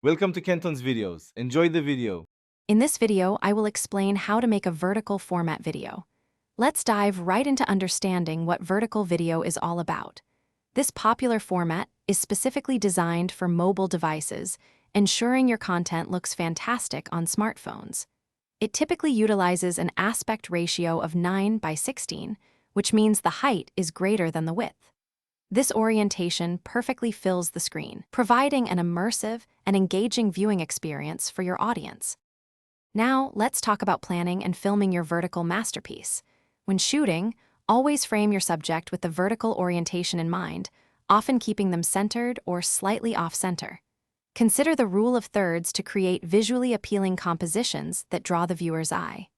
Welcome to Kenton's videos. Enjoy the video. In this video, I will explain how to make a vertical format video. Let's dive right into understanding what vertical video is all about. This popular format is specifically designed for mobile devices, ensuring your content looks fantastic on smartphones. It typically utilizes an aspect ratio of 9:16, which means the height is greater than the width. This orientation perfectly fills the screen, providing an immersive and engaging viewing experience for your audience. Now, let's talk about planning and filming your vertical masterpiece. When shooting, always frame your subject with the vertical orientation in mind, often keeping them centered or slightly off-center. Consider the rule of thirds to create visually appealing compositions that draw the viewer's eye.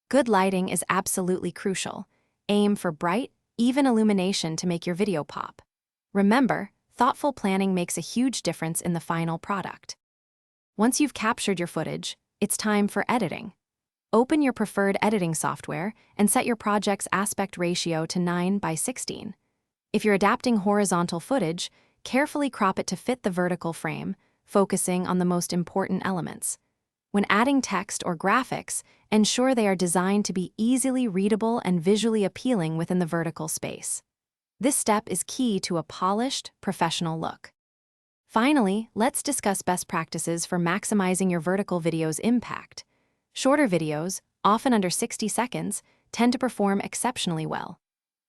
Good lighting is absolutely crucial. Aim for bright, even illumination to make your video pop. Remember, thoughtful planning makes a huge difference in the final product. Once you've captured your footage, it's time for editing. Open your preferred editing software and set your project's aspect ratio to 9:16. If you're adapting horizontal footage, carefully crop it to fit the vertical frame, focusing on the most important elements. When adding text or graphics, ensure they are designed to be easily readable and visually appealing within the vertical space. This step is key to a polished, professional look. Finally, let's discuss best practices for maximizing your vertical video's impact. Shorter videos, often under 60 seconds, tend to perform exceptionally well.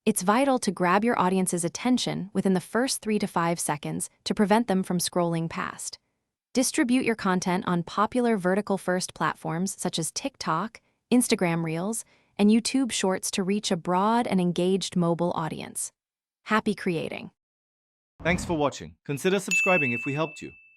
It's vital to grab your audience's attention within the first 3 to 5 seconds to prevent them from scrolling past. Distribute your content on popular vertical-first platforms such as TikTok, Instagram Reels, and YouTube Shorts to reach a broad and engaged mobile audience. Happy creating! Thanks for watching. Consider subscribing if we helped you.